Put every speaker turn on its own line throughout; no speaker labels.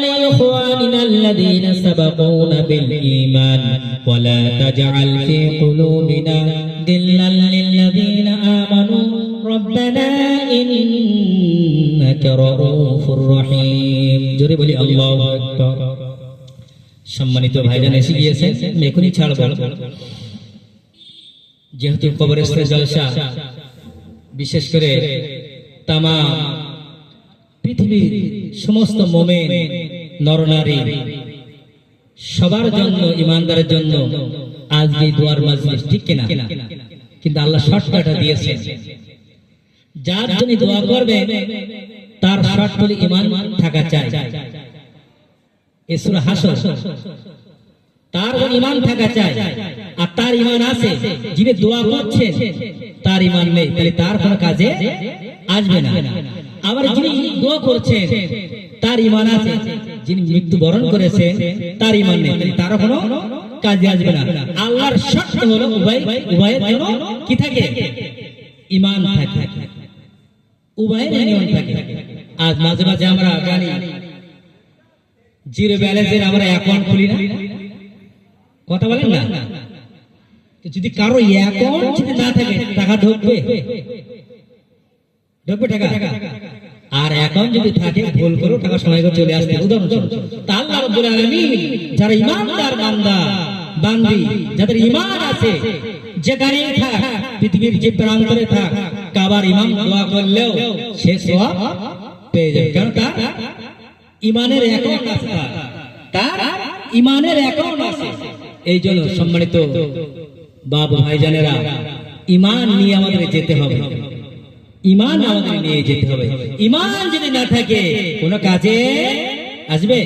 لإخواننا الذين سبقونا بالإيمان ولا تجعل في قلوبنا غلا للذين آمنوا ربنا إنك رؤوف رحيم জোরে বলি আল্লাহু আকবার। সম্মানিত ভাইজান এসে গিয়েছেন, আমি এখনই ছাড়ব, যেহেতু কবরস্থান জলসা বিশেষ করে তামাম পৃথিবীর সমস্ত মুমিন নরনারী সবার জন্য, ইমানদারের জন্য আজ এই দোয়ার মাজলিস, ঠিক কিনা? কিন্তু আল্লাহ শর্তটা দিয়েছেন, যার জন্য দোয়া করবে তার শর্ত হলো ঈমান থাকা চাই। এই সূরা হাসর, তার ঈমান থাকা চাই, আর তার ঈমান আছে। যিনি দোয়া করছেন তার ঈমান নেই, তাহলে তার কোনো কাজে আসবে না। আবার যিনি দোয়া করছেন তার ঈমান আছে, যিনি মৃত্যুবরণ করেছেন তার ঈমান নেই, তাহলে তার কোনো কাজে আসবে না। আল্লাহর শর্ত হলো উভয়ের জন্য কি থাকে? ঈমান থাকে, উভয়ের ঈমান থাকে। আজ মাঝে মাঝে আমরা জানি জিরো ব্যালেন্সের আমরা অ্যাকাউন্ট খুলি না, কথা বলেন না? যদি কারো অ্যাকাউন্ট যদি না থাকে টাকা ঢুকবে টাকা, আর অ্যাকাউন্ট যদি থাকে ভুল করে টাকা সময় করে চলে আসবে। উদাহরণস্বরূপ আল্লাহ রাব্বুল আলামিন যারা ঈমানদার বান্দা বান্দি, যাদের ঈমান আছে, যেখানেই থাক, পৃথিবীর যে প্রান্তরে থাক, কাবার ইমাম দোয়া করলেও সে সওয়াব পেয়ে যাবে, কারণ তার ঈমানের অ্যাকাউন্ট আছে, তার ঈমানের অ্যাকাউন্ট আছে। এই জন্য সম্মানিত বাপ ভাইজানেরা, ঈমান নিয়ে আমাদের যেতে হবে, ঈমান আমাদের নিয়ে যেতে হবে। ঈমান যদি না থাকে কোন কাজে আসবে?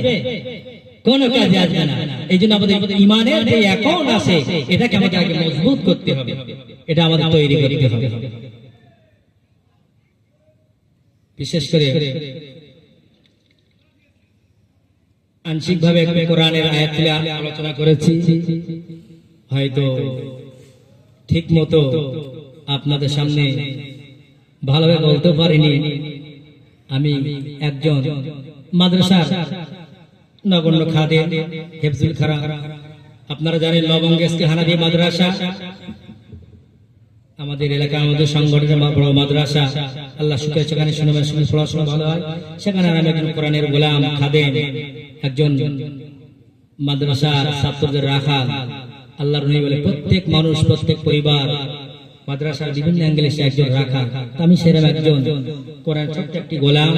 কোন কাজে আসবে না। এই জন্য আমাদের ঈমানের যে অ্যাকাউন্ট আছে এটাকে আমাদের আগে মজবুত করতে হবে, এটা আমাদের তৈরি করতে হবে। বিশেষ করে আংশিকভাবে কোরআনের আয়াত থেকে আলোচনা করেছি, হয়তো ঠিক মতো আপনাদের সামনে ভালোভাবে বলতে পারিনি। আমি একজন মাদ্রাসার নগণ্য খাদেম, হেফজুল কোরআন। আপনারা জানেন লবঙ্গেস্তি হানাফি মাদ্রাসা আমাদের এলাকার আমাদের সংগঠনের বড় মাদ্রাসা। আল্লাহ শুকর, সেখানে সুনামের সঙ্গে পড়াশোনা ভালো হয়। সেখানে আমি একজন কোরআনের গোলাম খাদেম, একজন মাদ্রাসার ছাত্রদের রাখা। আল্লাহর নবী বলে প্রত্যেক মানুষ, প্রত্যেক পরিবার মাদ্রাসার বিভিন্ন অ্যাঙ্গেলে সে একজন রাখা। আমি সেরকম একজন কোরআন ছোট্ট একটি গোলাম।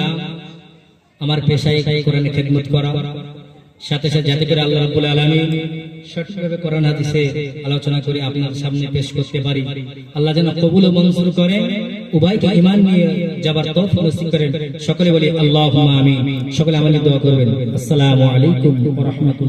আমার পেশায় কোরআনের খেদমত করা, সাথে সাথে যাতে করে আল্লাহ রাব্বুল আলামিন সঠিকভাবে কোরআন হাদিসে আলোচনা করে আপনার সামনে পেশ করতে পারি। আল্লাহ যেন কবুল ও মঞ্জুর করে, উভয়কে ঈমান নিয়ে যাবার তৌফিক নসিব করেন। সকলে বলি আল্লাহুম্মা আমিন। সকলে আমাদের দোয়া করবেন। আসসালামু আলাইকুম ওয়া রাহমাতুল্লাহ।